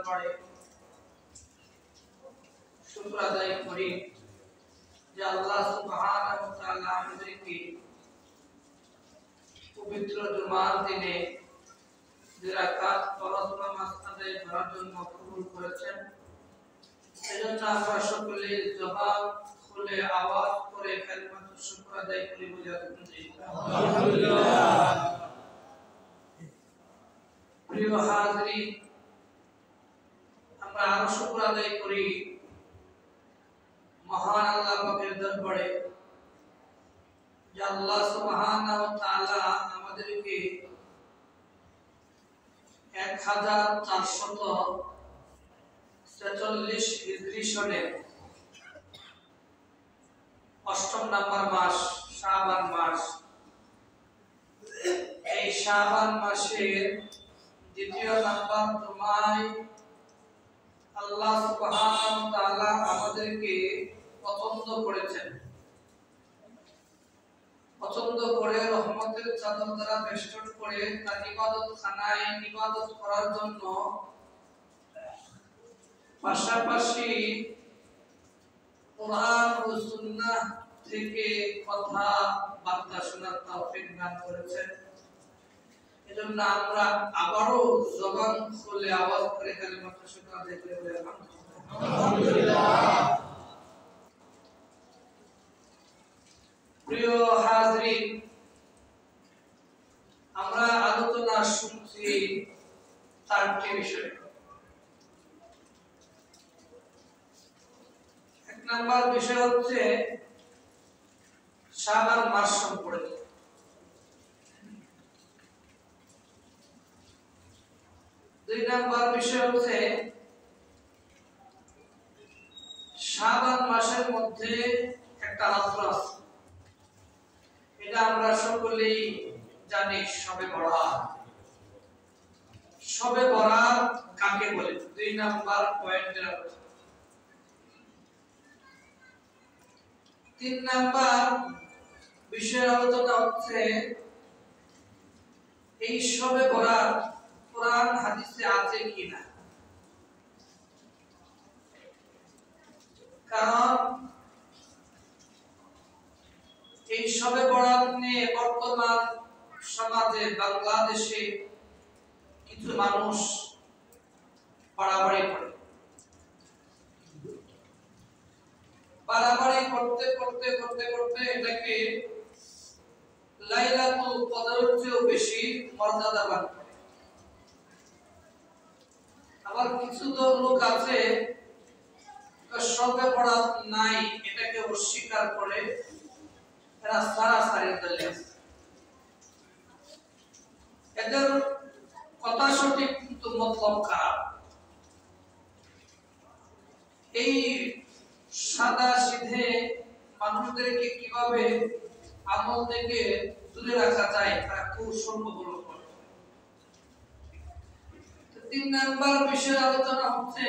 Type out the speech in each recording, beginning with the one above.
দরবারে শুকর আদায় করি যে আল্লাহ সুবহানাহু ওয়া তাআলা আমাদেরকে পবিত্র জুমার দিনে যে রাকাত ফরজ নামাজ আদায় করার জন্য কবুল করেছেন। এজন্য আমরা সকলে জবান খুলে আওয়াজ করে কালিমাতু শুকর আদায় করি বলে আলহামদুলিল্লাহ। প্রিয় হাজিরিন, আমরা আরো শুকর আদায় করি মহান আল্লাহ পাকের দরবারে যে আল্লাহ সুবহানাহু ওয়া তাআলা আমাদেরকে 1446 হিজরি সনে 8ম নাম্বার মাস শাবান মাস, এই শাবান মাসের দ্বিতীয় নাম্বার জুমায় আল্লাহ সুবহানাহু ওয়া তাআলা আমাদেরকে পছন্দ করেছেন। পছন্দ করে রহমতের চাদর দ্বারা বেষ্টন করে তার ইবাদত খানায় ইবাদত করার জন্য পাশাপাশি কোরআন ও সুন্নাহ থেকে কথা বার্তা শোনার তৌফিক দান করেছেন। এজন্য আমরা আবারও জবান খুলে আওয়াজ করে কালিমাতু শুকর আদায় করি আলহামদুলিল্লাহ। প্রিয় হাজিরিন, আমরা আলোচনা শুনছি 4টি বিষয়। 1 নাম্বার বিষয় হচ্ছে শাবান মাস সম্পর্কে। 2 নাম্বার বিষয় হচ্ছে শাবান মাসের মধ্যে একটা রাত্র আছে, এটা আমরা সকলেই জানি, শবে বরাত। শবে বরাত কাকে বলে 2 নাম্বার পয়েন্টের আলোচনা। 3 নাম্বার বিষয়ের আলোচনা হচ্ছে এই শবে বরাত কোরআন হাদিসে আছে কিনা। কারণ এই শবে বরাত নিয়ে বর্তমান সমাজে বাংলাদেশে কিছু মানুষ বাড়াবাড়ি করে। বাড়াবাড়ি করতে করতে করতে করতে এটাকে লাইলাতুল কদরের চেয়েও বেশি মর্যাদাবান করে। আবার কিছু লোক আছে শবে বরাত নাই, এটাকে অস্বীকার করে এরা সারাসারি দলে আছে। এদের কথা সঠিক কিন্তু মতলব খারাপ। এই সাদা সিধে মানুষদেরকে কিভাবে আমল থেকে দূরে রাখা যায় তারা কৌশল অবলম্বন করে। 3 নাম্বার বিষয়ের আলোচনা হচ্ছে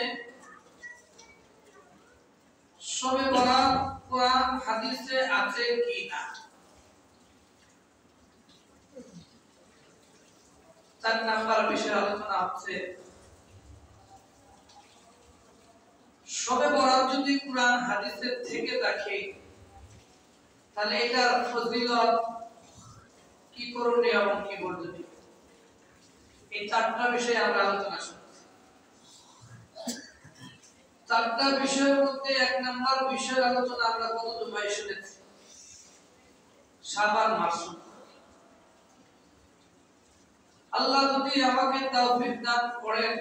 শবে বরাত কোরআন হাদিসে আছে কিনা। 4 নাম্বার বিষয়ের আলোচনা হচ্ছে শবে বরাত যদি কোরআন হাদিসে থেকে থাকে তাহলে এটার ফজিলত কি করণীয় এবং কি বর্জনীয়, এই 4টা বিষয়ে আমরা আলোচনা করছি। 4টা বিষয়ের মধ্যে 1 নাম্বার বিষয়ের আলোচনা আমরা গত জুমায় শুনেছি, শাবান মাস। আল্লাহ যদি আমাকে তৌফিক দান করেন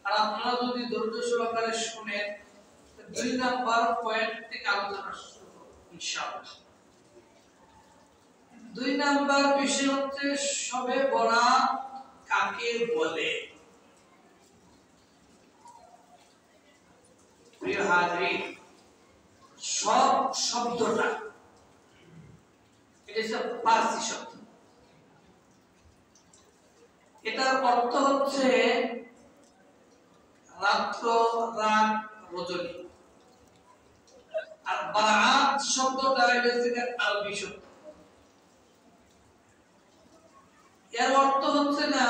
আর আপনারা যদি ধৈর্য সহকারে শুনেন, 2 নাম্বার পয়েন্ট থেকে আলোচনা শুরু করব ইনশাআল্লাহ। 2 নাম্বার বিষয় হচ্ছে শবে বরাত কাকে বলে। প্রিয় হাজিরিন, সব শব্দটা এটা হচ্ছে পারসি শব্দ। এটার অর্থ হচ্ছে রাত্র, রাত, রজনী। আর বারাত শব্দটা এটা আরবি শব্দ। এর অর্থ হচ্ছে না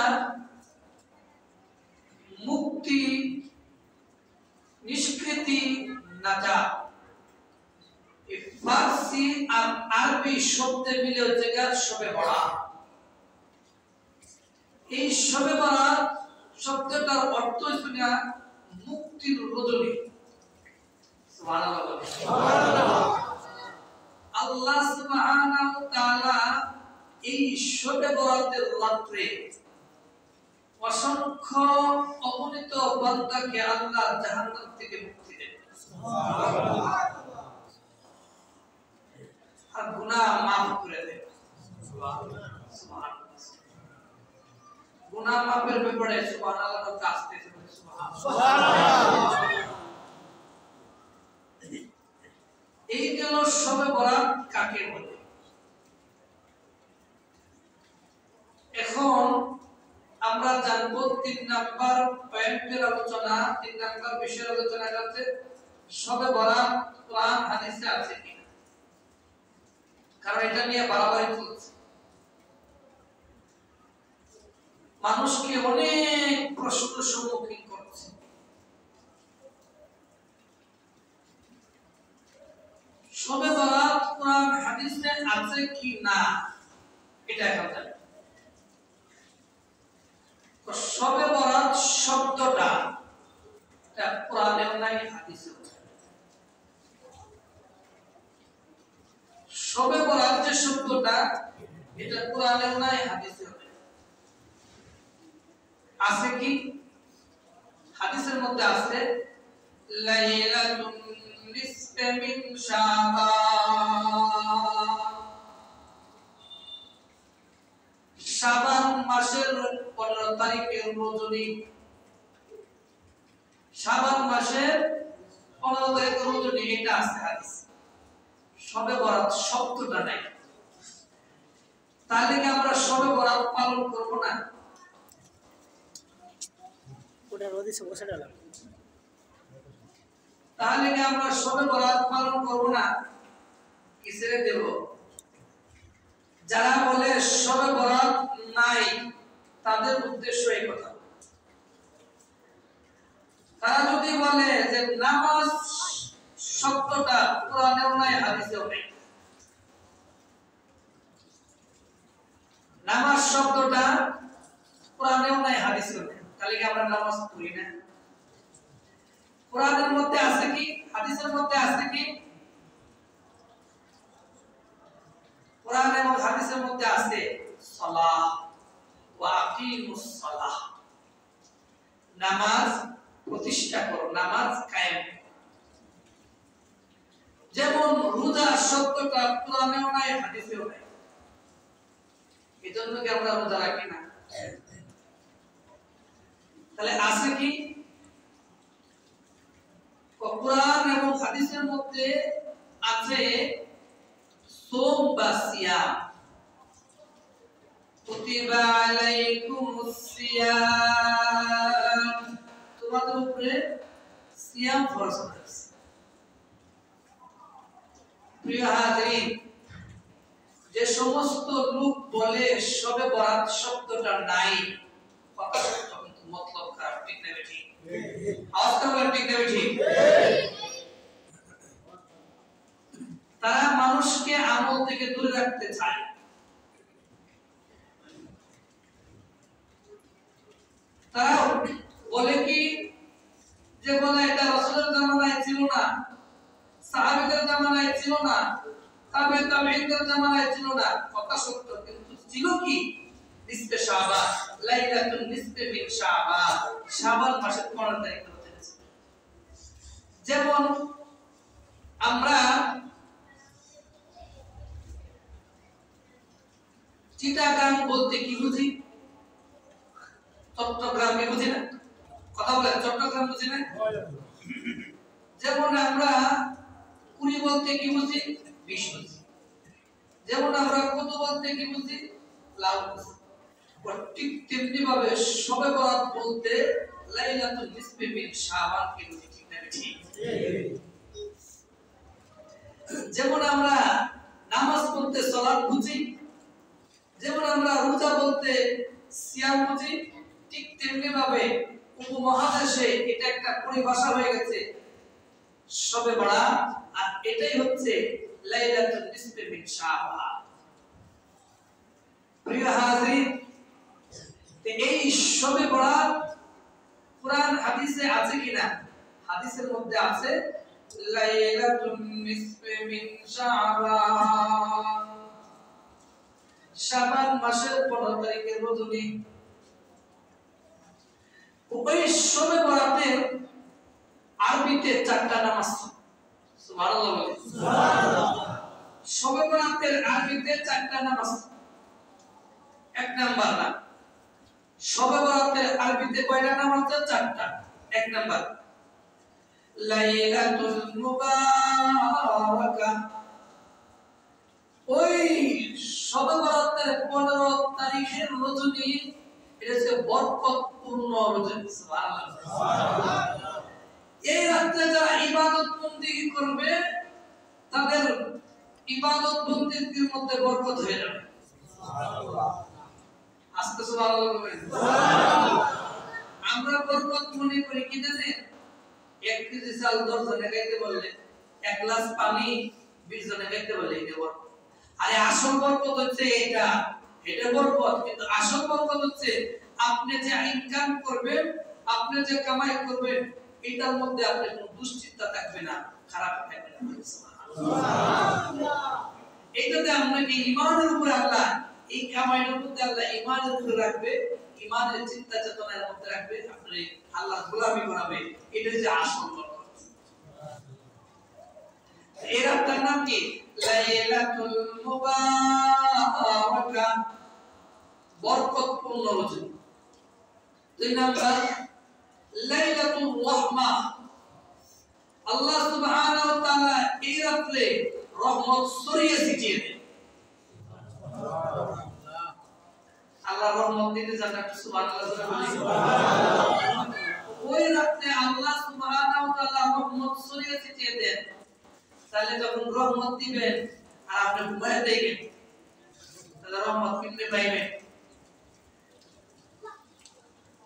মুক্তি নাজা, এই ফার্সি আর আরবি শব্দে মিলে হচ্ছে শবে বরাত। এই শবে বরাত শব্দটার অর্থ হচ্ছে মুক্তির রজনী। সুবহানাল্লাহ, সুবহানাল্লাহ। আল্লাহ সুবহানাহু ওয়া তাআলা এই শবে বরাতের রাত্রে অসংখ্য অগণিত বান্দাকে আল্লাহ জাহান্নাম থেকে মুক্তি দেন, সুবহানাল্লাহ। আর গুনাহ মাফ করে দেন, সুবহানাল্লাহ, সুবহানাল্লাহ। গুনাহ মাফের ব্যাপারে সুবহানাল্লাহ কাজতে সুবহানাল্লাহ। এই গেল শবে বরাত কাকে বলে। এখন আমরা জানবো 3 নাম্বার পয়েন্টের আলোচনা, 3 নাম্বার বিষয়ের আলোচনা করতে শবে বরাত কোরআন হাদিসে আছে কিনা, কারণ এটা নিয়ে বাড়াবাড়ি চলছে। মানুষকে অনেক প্রশ্ন সম্মুখীন করছে। শবে বরাত কোরআন হাদিসে আছে কি না এটা এখন জানি। তো শবে বরাত শব্দটা এটা কোরআনেও নাই হাদিসেও নাই। শবে বরাত যে শব্দটা এটা কোরআনেও নাই হাদিসেও নাই। আছে কি? হাদিসের মধ্যে আছে লাইলাতুন নিসফে মিন শাবান, শাবান মাসের 15 তারিখের রজনী, শাবান মাসের 15 তারিখের রজনী, এটা আছে হাদিস। শবে বরাত শব্দটা নাই। তাহলে কি আমরা শবে বরাত পালন করব না? ওটা রোদিসে বসে ডালা। তাহলে কি আমরা শবে বরাত পালন করব না? কি ছেড়ে দেব? যারা বলে শবে বরাত নাই তাদের উদ্দেশ্য এই কথা। তারা যদি বলে যে নামাজ শব্দটা কোরআনেও নাই হাদিসেও নাই, নামাজ শব্দটা কোরআনেও নাই হাদিসেও নাই, তাহলে কি আমরা নামাজ পড়ি না? কোরআনের মধ্যে আছে কি হাদিসের মধ্যে আছে কি? কোরআন এবং হাদিসের মধ্যে আছে সালাহ ওয়া আকিমুস সালাহ, নামাজ প্রতিষ্ঠা করো, নামাজ কায়েম করো। যেমন রোজা শব্দটা কোরআনেও নাই হাদিসেও নাই, এজন্য কি আমরা রোজা রাখি না? তাহলে আছে কি? কোরআন এবং হাদিসের মধ্যে আছে সোম বা সিয়াম। কুতিবা আলাইকুমুস সিয়াম, তোমাদের উপরে সিয়াম ফরজ করেছে। প্রিয় হাজিরিন, যে সমস্ত লোক বলে শবে বরাত শব্দটা নাই, কথা সত্য কিন্তু মতলব খারাপ, ঠিক না বেঠিক? আওয়াজটা বলেন ঠিক না বেঠিক? তারা মানুষকে আমল থেকে দূরে রাখতে চায়। তারা বলে কি যে বলে এটা রাসূলের জামানায় ছিল না, সাহাবীদের জামানায় ছিল না, তাবে তাবেঈনদের জামানায় ছিল না, কথা সত্য কিন্তু ছিল কি? নিসফে শাবান, লাইলাতুন নিসফে মিন শাবান, শাবান মাসের 15 তারিখে হয়েছে। যেমন আমরা চিটাগাং বলতে কি বুঝি? চট্টগ্রামকে বুঝি না? কথা বলে চট্টগ্রাম বুঝি না? যেমন আমরা কুড়ি বলতে কি বুঝি? 20 বুঝি। যেমন আমরা কত বলতে কি বুঝি? লাউ বুঝি। ঠিক তেমনি ভাবে শবে বরাত বলতে লাইলাতুল নিসফে মিন শাবান কে বুঝি, ঠিক না ঠিক? যেমন আমরা নামাজ বলতে সালাত বুঝি, যেমন আমরা রোজা বলতে সিয়াম বুঝি, ঠিক তেমনি ভাবে উপমহাদেশে এটা একটা পরিভাষা হয়ে গেছে শবে বরাত, আর এটাই হচ্ছে লাইলাতুন নিসফি মিন শাবান। প্রিয় হাজির, এই শবে বরাত কুরআন হাদিসে আছে কিনা? হাদিসের মধ্যে আছে লাইলাতুন নিসফি মিন শাবান, শাবান মাসের 15 তারিখের রজনী। ওই শবে বরাতের আরবিতে 4টা নাম আছে। সুবহানাল্লাহ বলে সুবহানাল্লাহ। শবে বরাতের আরবিতে 4টা নাম আছে। এক নাম্বার নাম, শবে বরাতের আরবিতে কয়টা নাম আছে? 4টা। এক নাম্বার লাইলাতুল মুবারাকা, ওই শবে বরাতের 15 তারিখের রজনী, এটা হচ্ছে বরকতপূর্ণ রজনী। সুবহানাল্লাহ। এই রাতে যারা ইবাদত বন্দেগী করবে তাদের ইবাদত বন্দেগীর মধ্যে বরকত হয়ে যাবে। সুবহানাল্লাহ। আজকে সুবহানাল্লাহ বলেন। আমরা বরকত মনে করি কি জানেন? 1 কেজি চাল 10 জনে খাইতে বললে, 1 গ্লাস পানি 20 জনে খাইতে বললে, এটা বরকত। আরে আসল বরকত হচ্ছে এটা, এটা বরকত। কিন্তু আসল বরকত হচ্ছে আপনি যে ইনকাম করবেন, আপনি যে কামাই করবেন, এটার মধ্যে আপনার কোনো দুশ্চিন্তা থাকবে না, খারাপ থাকবে না। সুবহানাল্লাহ। এইটাতে আপনাকে ঈমানের উপরে আল্লাহ, এই কামাইয়ের মধ্যে আল্লাহ ঈমানের উপরে রাখবে, ঈমানের চিন্তা চেতনার মধ্যে রাখবে, আপনি আল্লাহর গোলামি করাবে। এটা হচ্ছে আসল বরকত। এর আপনার নাম কি? লাইলাতুল মুবারাকা, বরকতপূর্ণ রজনী। 2 নাম্বার লাইলাতুর রাহমা, আল্লাহ সুবহানাহু ওয়া তাআলা এই রাতে রহমত ছড়িয়ে ছিটিয়ে দেন। আল্লাহ রহমত দিতে জানা, সুবহানাল্লাহ বলি। ওই রাতে আল্লাহ সুবহানাহু ওয়া তাআলা রহমত ছড়িয়ে ছিটিয়ে দেন। তাহলে যখন রহমত দিবেন আর আপনি ঘুমায় দেখেন, তাহলে রহমত কিভাবে পাইবেন?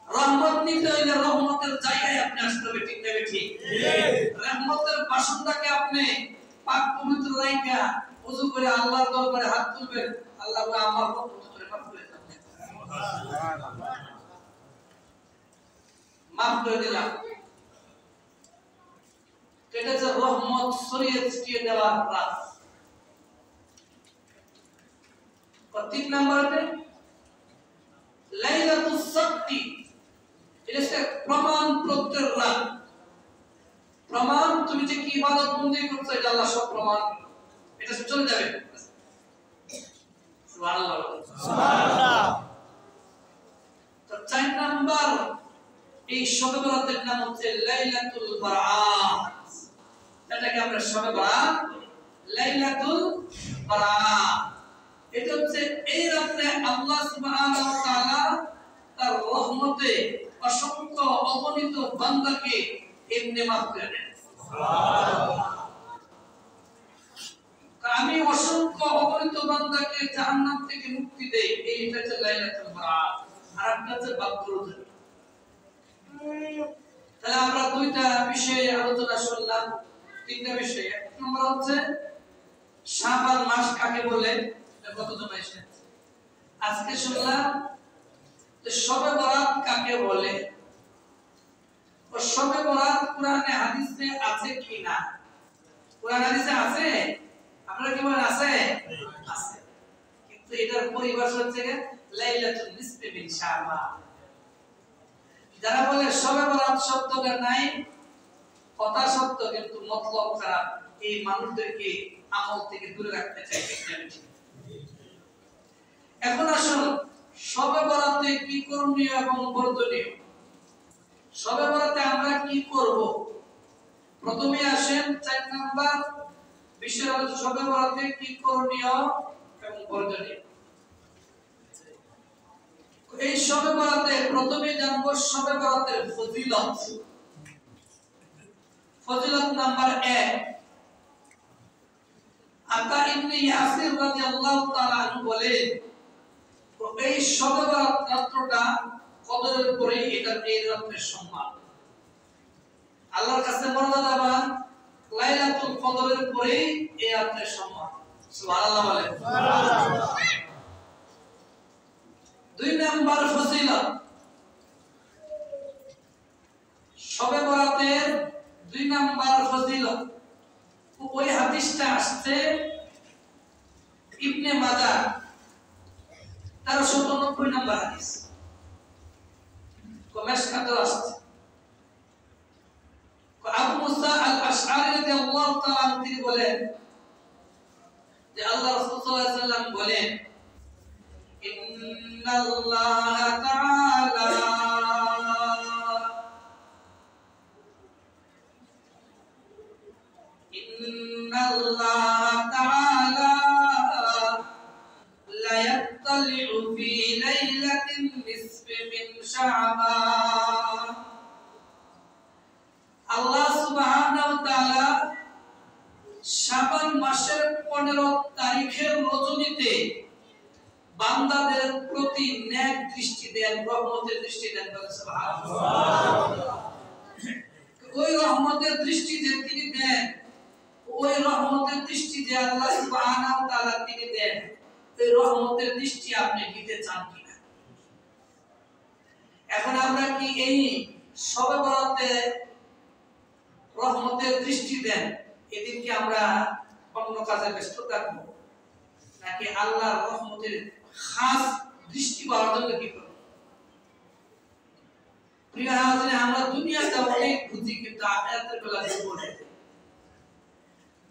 রহমত নিতে হইলে রহমতের জায়গায় আপনি আসতে হবে। ঠিক না ঠিক? রহমতের বাসনটাকে আপনি পাক পবিত্র রাইখা ওযু করে আল্লাহর দরবারে হাত তুলবেন, আল্লাহ বলে আমার রহমত করে মাফ করে দেন। সুবহানাল্লাহ। মাফ করে দিলাম। এটা যে রহমত ছড়িয়ে ছিটিয়ে দেওয়ার রাত। 3 নম্বরে লাইলাতুস সাবতি, এটা হচ্ছে প্রমাণ পত্রের রাত। প্রমাণ, তুমি যে কি ইবাদত বন্দেগী করছো এটা আল্লাহ সব প্রমাণ, এটা চলে যাবে। সুবহানাল্লাহ সুবহানাল্লাহ। তো 4 নাম্বার এই শবে বরাতের নাম হচ্ছে লাইলাতুল বারাত। এটাকে আমরা শবে বরাত, লাইলাতুল বারাত। এটা হচ্ছে এই রাতে আল্লাহ সুবহানাহু ওয়া তাআলা তার রহমতে অসংখ্য অগণিত বান্দাকে এমনি মাফ করে দেন। সুবহানাল্লাহ। আমি অসংখ্য অগণিত বান্দাকে জাহান্নাম থেকে মুক্তি দেই, এইটা হচ্ছে লাইলাতুল বারাত। আর একটা হচ্ছে বদর। তাহলে আমরা 2টা বিষয়ে আলোচনা করলাম, 3টা বিষয়। 1 নম্বর হচ্ছে শাবান মাস কাকে বলে, কতজন এসেছে। আজকে শুনলাম যে শবে বরাত কাকে বলে, ও শবে বরাত কোরআনে হাদিসে আছে কিনা। কোরআন হাদিসে আছে, আপনারা কি বলেন আছে? আছে। কিন্তু এটার পরিভাষা হচ্ছে লাইলাতুন নিসফি মিন শাবান। যারা বলে শবে বরাত শব্দটা নাই, কথা সত্য কিন্তু মতলব খারাপ, এই মানুষদেরকে আমল থেকে দূরে রাখতে চাই। এখন আসুন শবে বরাতে কি করণীয় এবং বর্জনীয়। শবে বরাতে আমরা কি করব? প্রথমে আসেন 4 নাম্বার বিষয় হলো শবে বরাতে কি করণীয় এবং বর্জনীয়। এই শবে বরাতে প্রথমে জানব শবে বরাতের ফজিলত। ফজিলত নাম্বার 1, আতা ইবনে ইয়াসির রাদিয়াল্লাহু তাআলা আনহু বলেন, এই শবে বরাত রাতটা কদরের পরে এটা এই রাতের সম্মান, আল্লাহর কাছে মর্যাদাবান, কদরের পরেই এই রাতের সম্মান। সুবহানাল্লাহ বলেন। সুবহানাল্লাহ। 2 নাম্বার ফজিলত, শবে বরাতের 2 নাম্বার ফজিলত, ওই হাদিসটা আসছে ইবনে মাজাহ 1390 নাম্বার হাদিস, কমেশকাতে আসছে। আবু মুসা আল-আশআরী রাদিয়াল্লাহু তাআলা তিনি বলেন যে আল্লাহ রাসূল সাল্লাল্লাহু আলাইহি ওয়াসাল্লাম বলেন, ইন্নাল্লাহ তাআলা লা ইয়াত্তালি'ু ফি লাইলাতিন নিসফি মিন শাবান। আল্লাহ সুবহানাহু ওয়া তাআলা শাবান মাসের 15 তারিখের রজনীতে বান্দাদের প্রতি নেক দৃষ্টি দেন, রহমতের দৃষ্টি দেন। সুবহানাল্লাহ। ওই রহমতের দৃষ্টি যে তিনি দেন, ওই রহমতের দৃষ্টি যে আল্লাহ সুবহানাহু ওয়া তাআলা তিনি দেন, এই রহমতের দৃষ্টি আপনি দিতে চান কিনা? এখন আমরা কি এই শবে বরাতে রহমতের দৃষ্টি দেন, এদিন কি আমরা অন্য কাজে ব্যস্ত থাকবো, নাকি আল্লাহর রহমতের খাস দৃষ্টি পাওয়ার জন্য কি করব? প্রিয় হাজির, আমরা দুনিয়াতে অনেক বুঝি, কিন্তু আখিরাতের বেলা বলে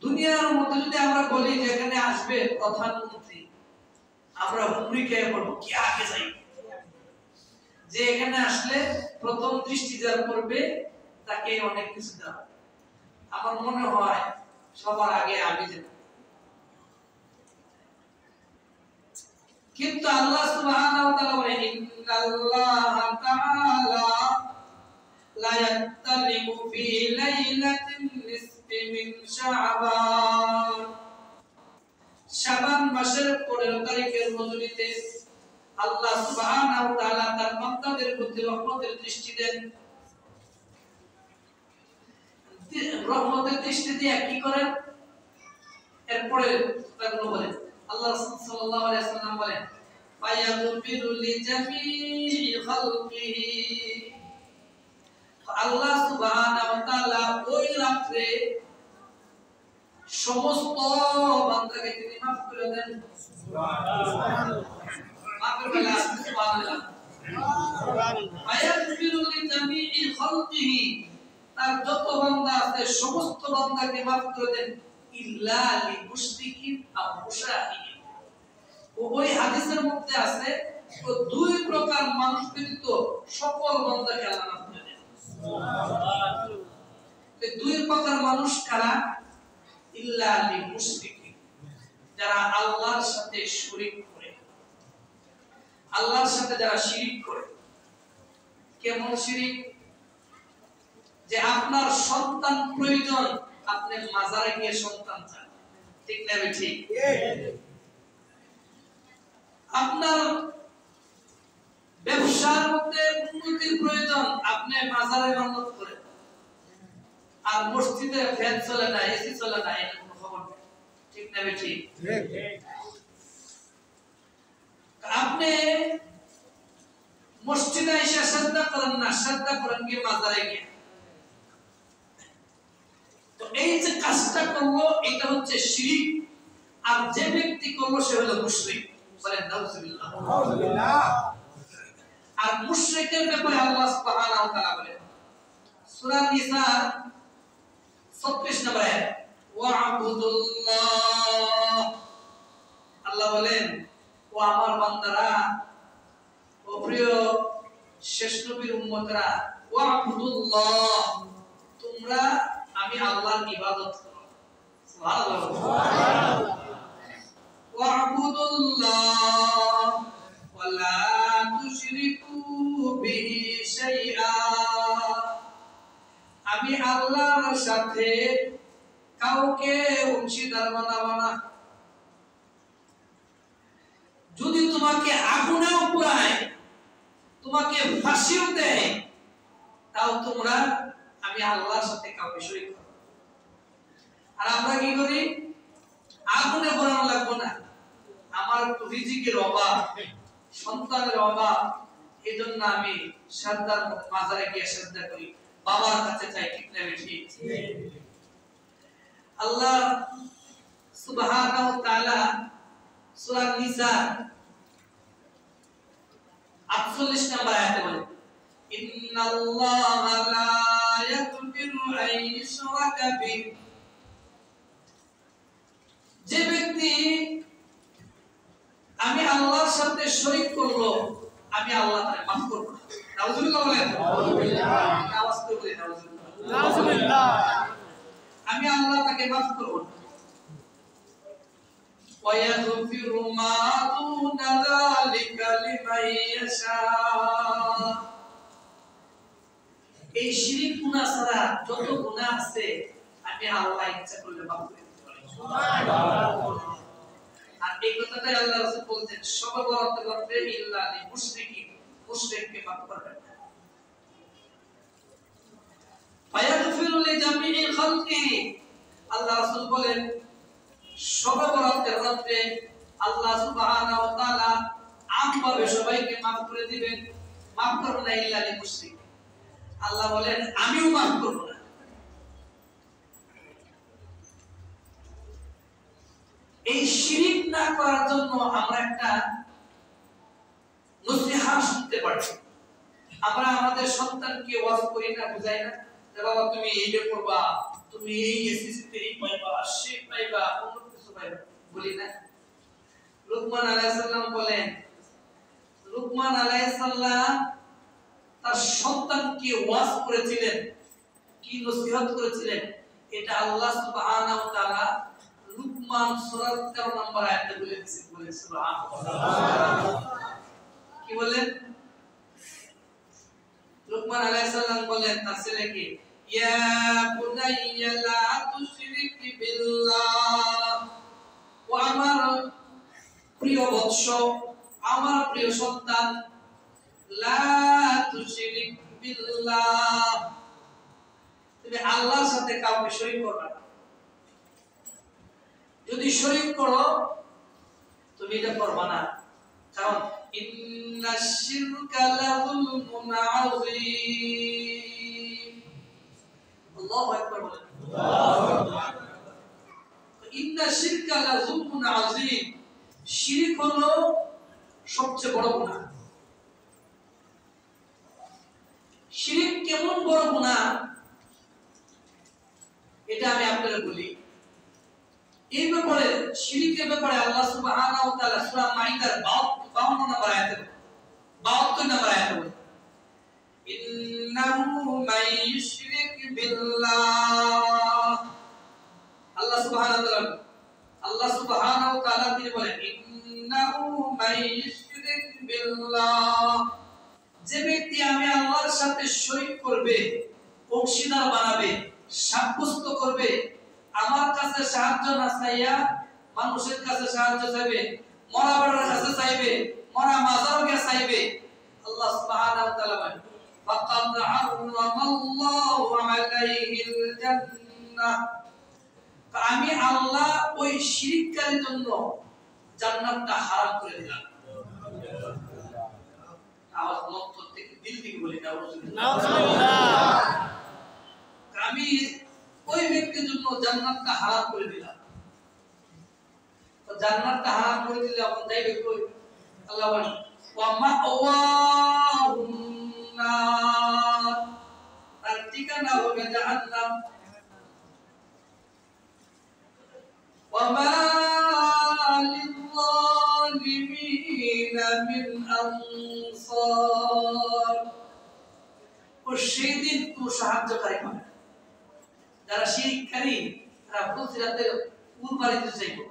দুনিয়ার মধ্যে যদি আমরা বলি যে এখানে আসবে প্রধানমন্ত্রী, আমরা হুমড়ি খেয়ে পড়বো, কি আগে যাই, যে এখানে আসলে প্রথম দৃষ্টি যার পড়বে তাকে অনেক কিছু দেওয়া। আমার মনে হয় সবার আগে আমি যাব। কিন্তু আল্লাহ সুবহানাহু ওয়া তাআলা বলেন, ইন্নাল্লাহ তাআলা লা ইয়াত্তালি'ু ফি লাইলাতিন নিসফি মিন শাবান। শাবান মাসের 15 তারিখের রজনীতে আল্লাহ সুবহানাহু ওয়া তাআলা তার বান্দাদের প্রতি রহমতের দৃষ্টি দেন। রহমতের দৃষ্টি দিয়ে কি করেন? এরপরে তাগুলো বলেন, আল্লাহ রাসূল সাল্লাল্লাহু আলাইহি ওয়াসাল্লাম বলেন, ফায়াগফিরু লিজামিই খালকিহি। আল্লাহ সুবহানাহু ওয়া তাআলা ওই রাতে সমস্ত বান্দাকে তিনি maaf করে দেন। সুবহানাল্লাহ। মাফের বেলা সুবহানাল্লাহ। ফায়াগফিরু লিজামিই খালকিহি, তার যত বান্দা আছে সমস্ত বান্দাকে maaf করে দেন, ইল্লা লিমুশরিকিন আও মুশাহিদিন। ওই হাদিসের মধ্যে আছে তো 2 প্রকার মানুষ ব্যতীত সকল বান্দাকে আল্লাহ maaf করে দেন। সুবহানাল্লাহ। এই 2 প্রকার মানুষ কারা? ইল্লা লিমুশরিকিন, যারা আল্লাহর সাথে শরীক করে, আল্লাহর সাথে যারা শিরক করে। কেমন শিরক? যে আপনার সন্তান প্রয়োজন, আপনি মাজারে গিয়ে সন্তান চান, ঠিক না? ঠিক। আপনার ব্যবসার মধ্যে উন্নতির প্রয়োজন, আপনি মাজারে মানত করেন। আর মসজিদে ফ্যান চলে না, এসি চলে না, এটা কোনো খবর নেই, ঠিক না? ঠিক। আপনি মসজিদে এসে সাজদা করেন না, সাজদা করেন গিয়ে মাজারে গিয়ে। তো এই যে কাজটা করলো, এটা হচ্ছে শিরক। আর যে ব্যক্তি করলো সে হলো মুশরিক। বলেন নাউযুবিল্লাহ। নাউযুবিল্লাহ। আর মুশরিকের ব্যাপারে আল্লাহ সুবহানাহু ওয়া তাআলা বলেন সূরা নিসা 36 নম্বর আয়াত, ওয়া'বুদুল্লাহ। আল্লাহ বলেন, ও আমার বান্দারা, ও প্রিয় শেষ নবীর উম্মতরা, ওয়া'বুদুল্লাহ, তোমরা আমি আল্লাহর ইবাদত করো। সুবহানাল্লাহ। সুবহানাল্লাহ। ওয়া'বুদুল্লাহ ওয়া লা তুশরিকু বিহি শাইআ। আমি আল্লাহর সাথে কাউকে অংশীদার বানাবো না। যদি তোমাকে আগুনেও পোড়ায়, তোমাকে ফাঁসিও দেয়, তাও তোমরা আমি আল্লাহর সাথে কাউকে শরীক করো। আর আমরা কি করি, আগুনে পোড়ানো লাগবো না, আমার রিজিকের অভাব, সন্তানের অভাব, এই জন্য আমি শ্রদ্ধার মাজারে গিয়ে শ্রদ্ধা করি, বাবার কাছে চাই। ঠিক না ঠিক? আল্লাহ সুবহানাহু ওয়া তাআলা সূরা নিসা 48 নম্বর আয়াতে বলেন, ইন্নাল্লাহা লা ইয়াগফিরু আন ইউশরাকা বিহি, যে ব্যক্তি আমি আল্লাহর সাথে শরীক করলো, আমি আল্লাহ তাকে মাফ করব না। নাউজুবিল্লাহ বলেন। আওয়াজ করে বলেন নাউজুবিল্লাহ। আমি আল্লাহ তাকে মাফ করব না। ওয়া ইয়াগফিরু মা দুনা যালিকা লিমান ইয়াশা, এই শিরক গুনাহ ছাড়া যত গুনাহ আছে আমি আল্লাহ ইচ্ছা করলে মাফ করে দিতে পারি। সুবহানাল্লাহ। আর এই কথাটাই আল্লাহ রাসূল বলতেন, সবে বরাত করতে ইল্লা লিল মুশরিকিন, মুশরিককে মাফ করবেন না। ফায়াগফিরু লিজামিই খালকি, আল্লাহ রাসূল বলেন সবে বরাতের রাতে আল্লাহ সুবহানাহু ওয়া তাআলা আমভাবে সবাইকে মাফ করে দিবেন, মাফ করবেন না ইল্লা লিল মুশরিক। আল্লাহ বলেন আমিও মাফ করব না। এই শিরক না করার জন্য আমরা একটা নসিহত শুনতে পারি। আমরা আমাদের সন্তানকে ওয়াজ করি না, বুঝাই না যে বাবা তুমি এইটা করবা, তুমি এই এসএসসি তে পাইবা, সে পাইবা, অন্য কিছু পাইবা, বলি না? লুকমান আলাইহিস সালাম বলেন, লুকমান আলাইহিস সালাম তার সন্তানকে ওয়াজ করেছিলেন, কি নসিহত করেছিলেন, এটা আল্লাহ সুবহানাহু ওয়া তাআলা লুকমান সূরা 13 নম্বর আয়াতে বলে দিয়েছেন। বলে সুবহানাল্লাহ। কি বলেন? লুকমান আলাইহিস সালাম বলেন তার ছেলেকে, ইয়া বুনাইয়া লা তুশরিক বিল্লাহ, ও আমার প্রিয় বৎস, আমার প্রিয় সন্তান, লা তুশরিক বিল্লাহ, তুমি আল্লাহর সাথে কাউকে শরীক করবে না। যদি শরীক করো তুমি এটা করবে না, কারণ ইন্নাশ শিরকা লাযুলমুন আযীম। আল্লাহু আকবার বলেন। আল্লাহু আকবার। ইন্নাশ শিরকা লাযুলমুন আযীম, শিরক হলো সবচেয়ে বড় গুনাহ। শিরক কেমন বড় গুনাহ এটা আমি আপনাদের বলি। এই ব্যাপারে শিরকের ব্যাপারে আল্লাহ সুবহানাহু ওয়া তাআলা সূরা মাইদার 52 নম্বর আয়াতে 72 নম্বর আয়াতে বলেন, ইন্নাহু মাইয়ুশরিক বিল্লাহ, আল্লাহ সুবহানাহু ওয়া তাআলা তিনি বলেন, ইন্নাহু মাইয়ুশরিক বিল্লাহ, যে ব্যক্তি আমি আল্লাহর সাথে শরীক করবে, অংশীদার বানাবে, সাব্যস্ত করবে, আমার কাছে সাহায্য না চাইয়া মানুষের কাছে সাহায্য চাইবে, মরা বাড়ার কাছে চাইবে, মরা মাজারকে চাইবে, আল্লাহ সুবহানাহু ওয়া তাআলা বলেন, ফাকাদ হারামাল্লাহু আলাইহিল জান্নাহ, আমি আল্লাহ ওই শিরককারীর জন্য জান্নাতটা হারাম করে দিলাম। আওয়াজ লক্ষ্য থেকে দিল থেকে বলি নাউজুবিল্লাহ। আমি ওই ব্যক্তির জন্য জান্নাতটা হারাম করে দিলাম। তো জান্নাতটা হারাম করে দিলে আপনি যাইবে কই? আল্লাহ বলেন, ওয়া মাওয়াহুম নার, তার ঠিকানা হবে জাহান্নাম। ওয়া মা লিয-যালিমিনা মিন আনসার, ও সেদিন কোনো সাহায্যকারী পাবে না। যারা শিরককারী তারা ফুলসিরাতে উল বাড়ি দিতে চাইবো,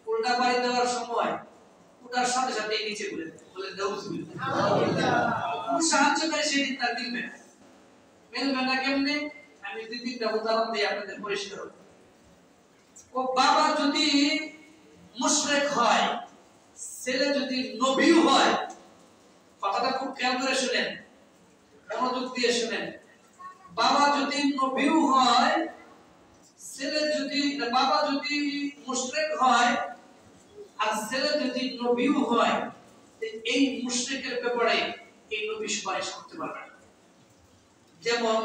উল্টা বাড়ি দেওয়ার সময় ওটার সাথে সাথে নিচে বলে নাউজুবিল্লাহ। কোন সাহায্যকারী সেদিন তার দিবে না। মেলবে না কেমনে? আমি দুই তিনটা উদাহরণ দিই আপনাদের পরিষ্কার হবে। ও বাবা যদি মুশরিক হয়, ছেলে যদি নবীও হয়, কথাটা খুব খেয়াল করে শুনেন, মনোযোগ দিয়ে শুনেন। বাবা যদি নবীও হয়, ছেলে যদি বাবা মুশরিক হয় আর ছেলে যদি নবীও হয়, এই মুশরিকের ব্যাপারে এই নবী সুপারিশ করতে পারবে না। যেমন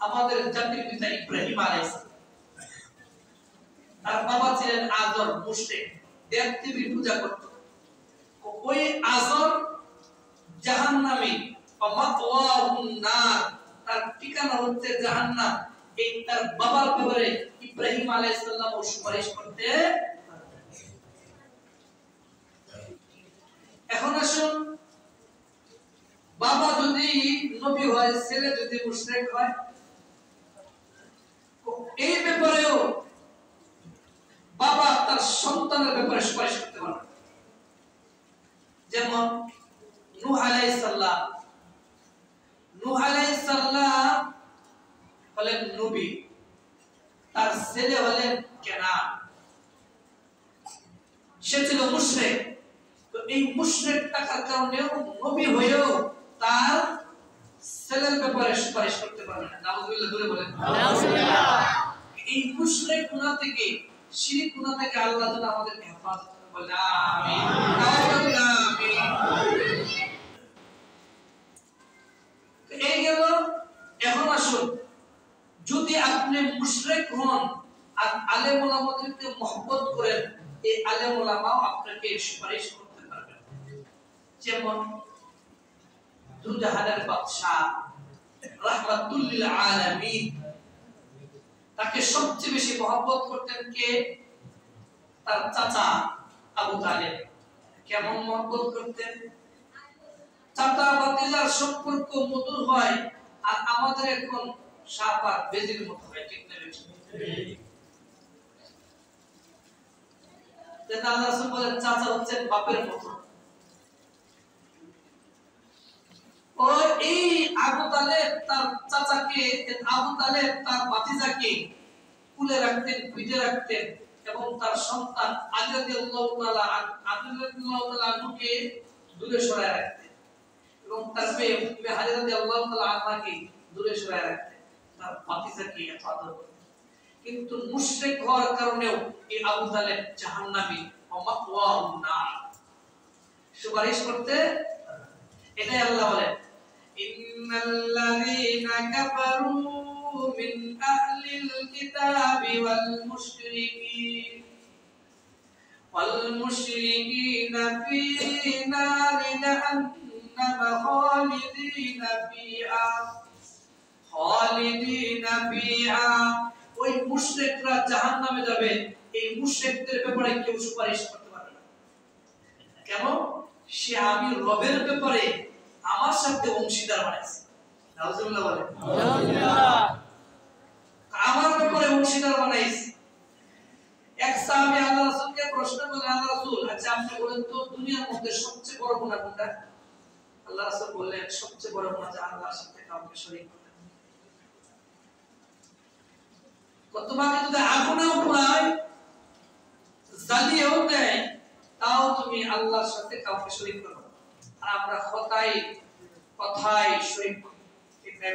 আমাদের জাতির পিতা ইব্রাহিম আলাইহিস সালাম, তার বাবা ছিলেন আজর, মুশরিক, দেব-দেবীর পূজা করত। ওই আজর জাহান্নামী, মাওয়াহুন নার, তার ঠিকানা হচ্ছে জাহান্নাম। এই তার বাবার ব্যাপারে ইব্রাহিম আলাইহিস সালাম সুপারিশ করতে। এখন আসুন, বাবা যদি নবী হয়, ছেলে যদি মুশরিক হয়, এই ব্যাপারেও বাবা তার সন্তানের ব্যাপারে সুপারিশ করতে পারবে। যেমন নূহ আলাইহিস সালাম, নূহ আলাইহিস সালাম হলেন নবী, তার ছেলে হলেন কেনান, সে ছিল মুশরিক। তো এই মুশরিক থাকার কারণেও নবী হয়েও তার ছেলের ব্যাপারে সুপারিশ করতে পারবে না। নাউযুবিল্লাহ, ধরে বলেন নাউযুবিল্লাহ। এই মুশরিক গুনাহ থেকে, শিরক গুনাহ থেকে আল্লাহ যেন আমাদেরকে হেফাজত করে, বলেন আমিন, নাউযুবিল্লাহ, আমিন। এই গেল। এখন আসুন, যদি আপনি মুশরিক হন আর আলেম ওলামাদেরকে মহব্বত করেন, এই আলেম ওলামাও আপনাকে সুপারিশ করতে পারবে। যেমন দুজাহানের বাদশা রাহমাতুল লিল আলামিন, তাকে সবচেয়ে বেশি মহব্বত করতেন কে? তার চাচা আবু তালেব। কেমন মহব্বত করতেন? চাচা ভাতিজার সম্পর্ক মধুর হয়, আর আমাদের এখন সাপ আর বেজির মতো হয়, ঠিক না? আল্লাহ রাসূল বলেন চাচা হচ্ছেন বাপের মতো। ও এই আবু তালেব তার চাচাকে, আবু তালেব তার ভাতিজাকে কুলে রাখতেন, পিঠে রাখতেন, এবং তার সন্তান আলী রাদিয়াল্লাহু তাআলা আনহুকে দূরে সরায় রাখতেন, এবং তার মেয়ে উম্মে হানি রাদিয়াল্লাহু তাআলা আনহাকে দূরে সরায় রাখতেন, তার ভাতিজাকে এত আদর করতেন। কিন্তু মুশরিক হওয়ার কারণেও এই আবু তালেব জাহান্নামী, মাওয়াহুন নার, সুপারিশ করতে। এটাই আল্লাহ বলেন, ইন্নাল্লাযীনা কাফারু মিন আহলিল কিতাবি ওয়াল মুশরিকিনা ফী নারি জাহান্নাম খালিদিনা ফিহা। ওই মুশরিকরা জাহান্নামে যাবে, এই মুশরিকদের ব্যাপারে কেউ সুপারিশ করতে পারবে না। কেন? সে আমি রবের ব্যাপারে আমার সাথে অংশীদার বানাইছে। নাউযুবিল্লাহ বলেন নাউযুবিল্লাহ। আমার ব্যাপারে অংশীদার বানাইছে। এক সাহাবী আল্লাহ রাসূলকে প্রশ্ন করলেন, আল্লাহ রাসূল, আচ্ছা আপনি বলেন তো দুনিয়ার মধ্যে সবচেয়ে বড় গুনাহ কোনটা? আল্লাহ রাসূল বললেন, সবচেয়ে বড় গুনাহ যে আল্লাহর সাথে কাউকে শরীক করা। তোমাকে যদি আগুনেও পোড়ায়, জ্বালিয়েও দেয়, তাও তুমি আল্লাহর সাথে কাউকে শরীক করো। আর আমরা কথায় শরীক করি, ঠিক না?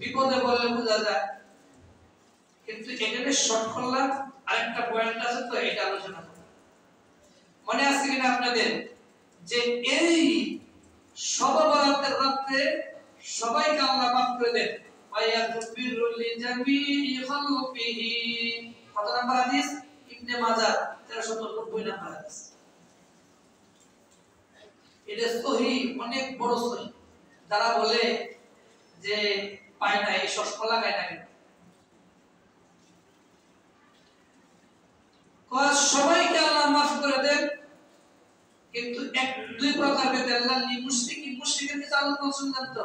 বিপদে বললে বোঝা যায়, কিন্তু এখানে শর্ট করলাম। আরেকটা পয়েন্ট আছে, তো এটা আলোচনা করব। মনে আছে কিনা আপনাদের যে এই শবে বরাতের রাতে সবাইকে আল্লাহ মাফ করে দেন, ওয়ায়াগফিরু লিজামিই খালকিহি। কত নাম্বার হাদিস? ইবনে মাজাহ 1390 নাম্বার হাদিস। এটা সহিহ, অনেক বড় সহিহ। যারা বলে যে পায় না, এই শস্য লাগায় না, সবাইকে আল্লাহ মাফ করে দেন, কিন্তু দুই প্রকার ব্যক্তি আল্লাহ মুশরিকের কিছু আলোচনা শুনলেন তো।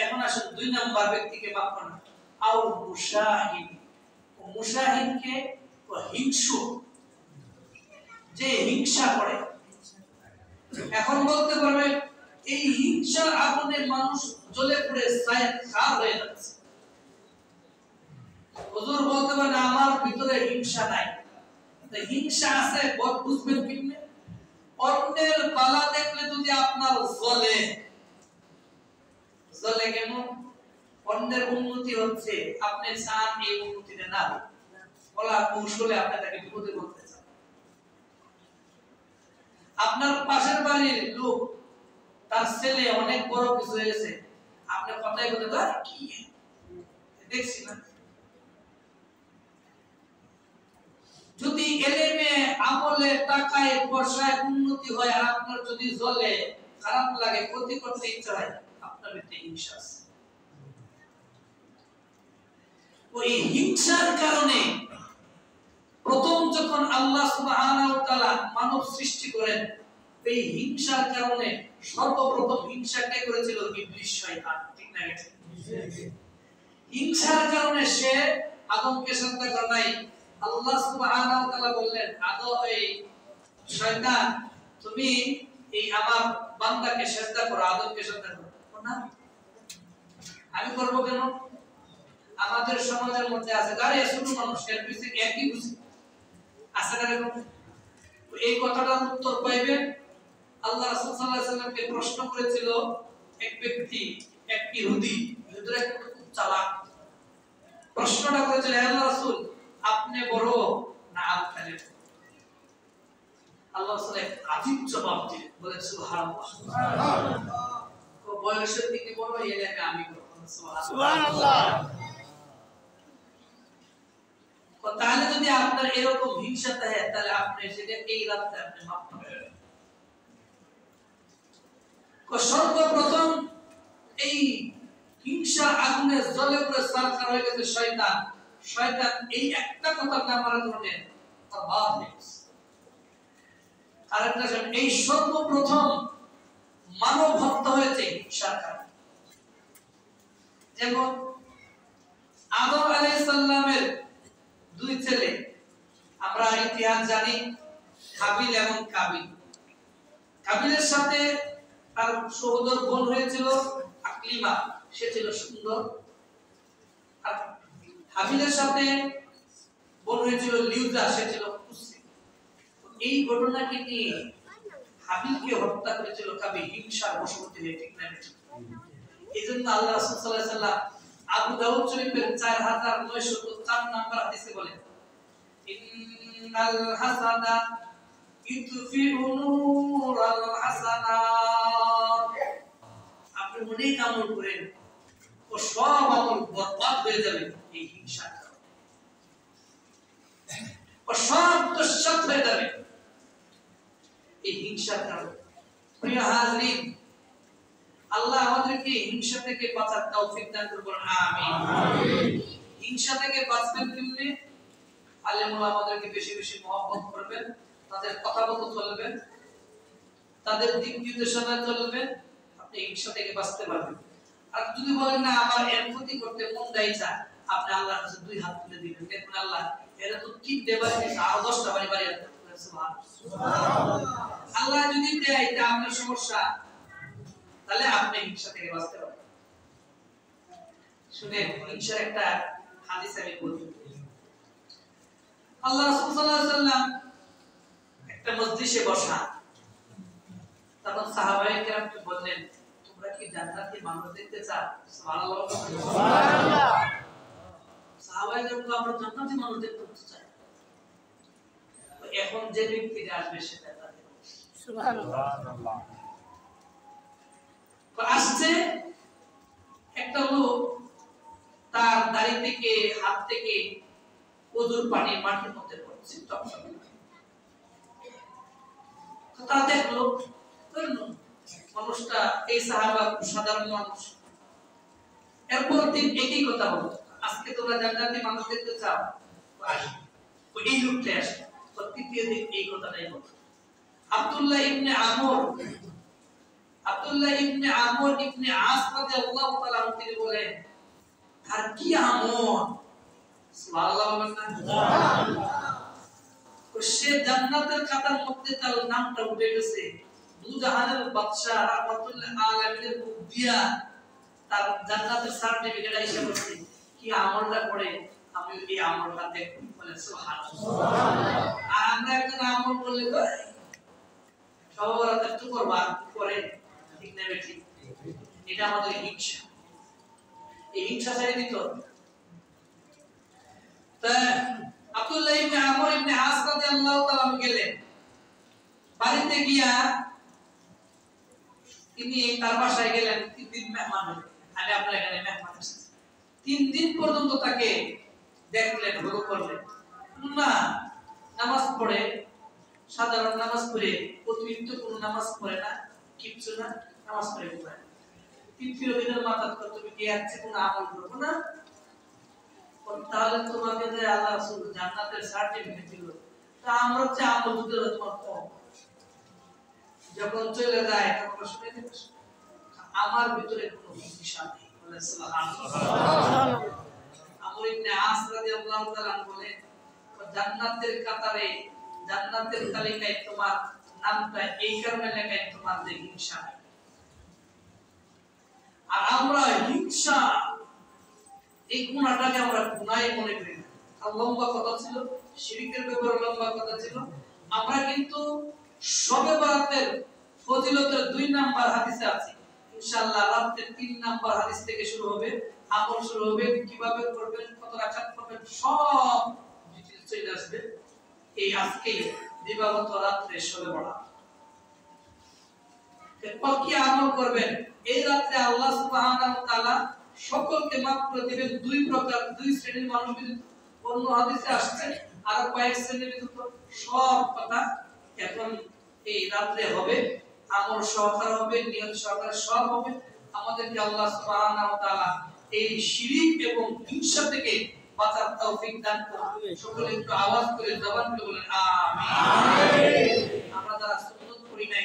এখন আসুন দুই নাম্বার ব্যক্তিকে মাফ করেন, আও মুশাহিদ। মুশাহিদকে হিংসু, যে হিংসা করে। এখন বলতে পারবে এই হিংসার আগুনে মানুষ জ্বলে পুড়ে ছাই হয়ে যাচ্ছে। হুজুর বলতে পারেন আমার ভিতরে হিংসা নাই। হিংসা আছে, বুঝবেন কিভাবে? অন্যের বালা দেখলে যদি আপনার জ্বলে, কেন? অন্যের উন্নতি হচ্ছে, আপনি চান এই উন্নতিতে না। বলা কৌশলে আপনি তাকে বিপদে বলতে চান। আপনার পাশের বাড়ির লোক তার ছেলে অনেক বড় কিছু হয়েছে, আপনি কথাই বলতে পারেন কি দেখছি না। যদি এলেমে আমলে টাকায় পয়সায় উন্নতি হয় আর আপনার যদি জ্বলে খারাপ লাগে ক্ষতি করতে ইচ্ছা হয়, আপনার ভিতরে হিংসা আছে। ওই হিংসার কারণে প্রথম যখন আল্লাহ সুবহানাহু ওয়া তাআলা মানব সৃষ্টি করেন, এই হিংসার কারণে সর্বপ্রথম হিংসাকে করেছিল ইবলিস শয়তান, ঠিক না? হিংসার কারণে সে আদমকে সাজদা করে নাই। আল্লাহ সুবহানাহু ওয়া তাআলা বললেন, আদম এই শয়তান তুমি এই আমার বান্দাকে সাজদা করো, আদমকে সাজদা করো না। আমি করব কেন? আমাদের সমাজের মধ্যে আছে গারে ছোট মানুষ এর পিছে একই বুঝি আছে না এরকম। এই কথাটার উত্তর পাইবেন আল্লাহ রাসূল সাল্লাল্লাহু আলাইহি ওয়াসাল্লামকে প্রশ্ন করেছিল এক ব্যক্তি, এক ইহুদি, ইহুদিরা খুব চালাক। প্রশ্নটা করেছিল, হে আল্লাহর রাসূল আপনি বড় না আল খালিদ? আল্লাহ রাসূল আজীব জবাব দিলেন, বলেন সুবহানাল্লাহ। সুবহানাল্লাহ। তো বয়সের দিকে বড় এলাকা আমি বড়, সুবহানাল্লাহ। তাহলে যদি আপনার এরকম হিংসা থাকে তাহলে আপনি সেটা এই রাতে আপনি মাফ করবেন। সর্বপ্রথম এই হিংসা আগুনে জ্বলে পুড়ে ছারখার হয়ে গেছে শয়তান। শয়তান এই একটা কথা না মারার কারণে বরবাদ হয়ে গেছে। আরেকটা এই সর্বপ্রথম মানব হত্যা হয়েছে হিংসার কারণে। যেমন আদম আলাইহিস সালামের দুই ছেলে, আমরা ইতিহাস জানি হাবিল এবং কাবিল। কাবিলের সাথে তার সহোদর বোন হয়েছিল আকলিমা, সে ছিল সুন্দর। আর হাবিলের সাথে বোন হয়েছিল লিউজা, সে ছিল কুৎসিত। এই ঘটনাকে নিয়ে হাবিলকে হত্যা করেছিল কাবিল হিংসার বশবর্তী হয়ে, ঠিক না? এইজন্য আল্লাহ রাসূল সাল্লাল্লাহু আলাইহি ওয়াসাল্লাম আবু দাউদ শরীফের 4904 নাম্বার হাদিসে বলেন, ইন্নাল হাসানা ইউতফিউ নূরাল হাসানাত। আপনি মনে আমল করেন ও সব আমল বরবাদ হয়ে যাবে এই হিংসার কারণে, ও সব দুঃসাত হয়ে যাবে এই হিংসার কারণে। প্রিয় হাজরিন, আল্লাহ আমাদেরকে হিংসা থেকে বাঁচার তৌফিক দান করুন, আমিন। হিংসা থেকে বাঁচবেন কেমনে? আলেম ওলামাদেরকে বেশি বেশি মহব্বত করবেন, তাদের কথা মতো চলবেন, তাদের দিক নির্দেশনায় চলবেন, আপনি হিংসা থেকে বাঁচতে পারবেন। আর যদি বলেন না আমার এর ক্ষতি করতে মন চাইছে, আপনি আল্লাহর কাছে দুই হাত তুলে দিবেন, দেখুন আল্লাহ এরা তো 3টে বাড়ি দিয়েছে, আরো 10টা বাড়ি বাড়ি আছে। সুবহানাল্লাহ। আল্লাহ যদি দেয় এটা আপনার সমস্যা, তাহলে আপনি হিংসা থেকে বাঁচতে পারবেন। শুনেন হিংসার একটা হাদিস আমি বলি। আল্লাহ রাসূল সাল্লাল্লাহু আলাইহি ওয়াসাল্লাম একটা মজলিসে বসা, তখন সাহাবায়ে কেরাম বললেন, তোমরা কি জান্নাতি মানুষ দেখতে চাও? সুবহানাল্লাহ। সুবহানাল্লাহ। সাহাবায়ে কেরাম বললেন, আমরা জান্নাতি মানুষ দেখতে চাই। এখন যে ব্যক্তিটা আসবে সেটা তাদের সুবহানাল্লাহ। আসছে একটা লোক, তার দাড়ি থেকে হাত থেকে ওজুর পানি মাটির মধ্যে পড়ছে, তা দেখলো মানুষটা, এই সাহাবা সাধারণ মানুষ। এরপর দিন একই কথা বলতো, আজকে তোমরা জান্নাতি মানুষ দেখতে চাও, এই লোকটা আসে। তৃতীয় দিন এই কথাটাই বলতো। আব্দুল্লাহ ইবনে আমর ইবনে আস রাদিয়াল্লাহু তাআলা তিনি বলেন, আর কি আমর, সুবহানাল্লাহ বলেন না? সুবহানাল্লাহ। সে জান্নাতের খাতার মধ্যে তার নামটা উঠে গেছে, দুজাহানের বাদশা রাহমাতুল আলামিনের মুখ দিয়া তার জান্নাতের সার্টিফিকেট আইসা করছে। কি আমলটা করে আমি এই আমলটা দেখব, বলে সুবহানাল্লাহ। আর আমরা একজন আমল করলে সবার একটু করবা করে, ঠিক না বেশি? এটা আমাদের হিংসা। এই হিংসা ছেড়ে দিতে হবে। তা আব্দুল্লাহ ইবনে আমর ইবনে আস রাদিয়াল্লাহু তাআলা গেলেন, বাড়িতে গিয়া তিনি তার বাসায় গেলেন। 3 দিন মেহমান হলেন, আমি আপনার এখানে মেহমান এসেছি। 3 দিন পর্যন্ত তাকে দেখলেন, ভোগ করলেন না। নামাজ পড়ে, সাধারণ নামাজ পড়ে, অতিরিক্ত কোন নামাজ পড়ে না, কিচ্ছু না, নামাজ পড়ে ঘুমায়। 3 দিনের মাথা তো তুমি কি আছে কোন আমল করবো না? তাহলে তোমাকে যে আল্লাহ রাসূল জান্নাতের সার্টিফিকেট দিল, তা আমরা যে আমল দিতে তোমার কম। যখন চলে যায় তখন শুনে আমার ভিতরে কোনো হিংসা নেই। বলে সুবহানাল্লাহ। আমর ইবনে আস রাদিয়াল্লাহু তাআলা বলে, জান্নাতের কাতারে, জান্নাতের তালিকায় তোমার নামটা এই কারণে লেখা, তোমার যে হিংসা নেই। আর আমরা হিংসা এই গুণাটাকে আমরা গুনাহ মনে করি না। আর লম্বা কথা ছিল, শিরকের ব্যাপারে লম্বা কথা ছিল। আমরা কিন্তু শবে বরাতের ফজিলতের 2 নাম্বার হাদিসে আছে। ইনশাআল্লাহ রাতের 3 নাম্বার হাদিস থেকে শুরু হবে, আমল শুরু হবে, কিভাবে করবেন, কত রাকাত করবেন, সব ডিটেইলস চলে আসবে এই আজকে দিবাগত রাতে শবে বরাত। এরপর কি আমল করবেন? এই রাতে আল্লাহ সুবহানাহু ওয়া তাআলা সকলকে মাফ করে দিবেন। 2 প্রকার, 2 শ্রেণীর মানুষ ব্যতীত। অন্য হাদিসে আসছে আর কয়েক শ্রেণীর ব্যতীত। সব কথা এখন এই রাতে হবে, আমল সহকারে হবে, নিয়ত সহকারে সব হবে। আমাদেরকে আল্লাহ সুবহানাহু ওয়া তাআলা এই শিরক এবং হিংসা থেকে বাঁচার তৌফিক দান করুন। সকলে একটু আওয়াজ করে জবান খুলে বলেন আমিন। আমরা যারা সুন্নাত পড়ি নাই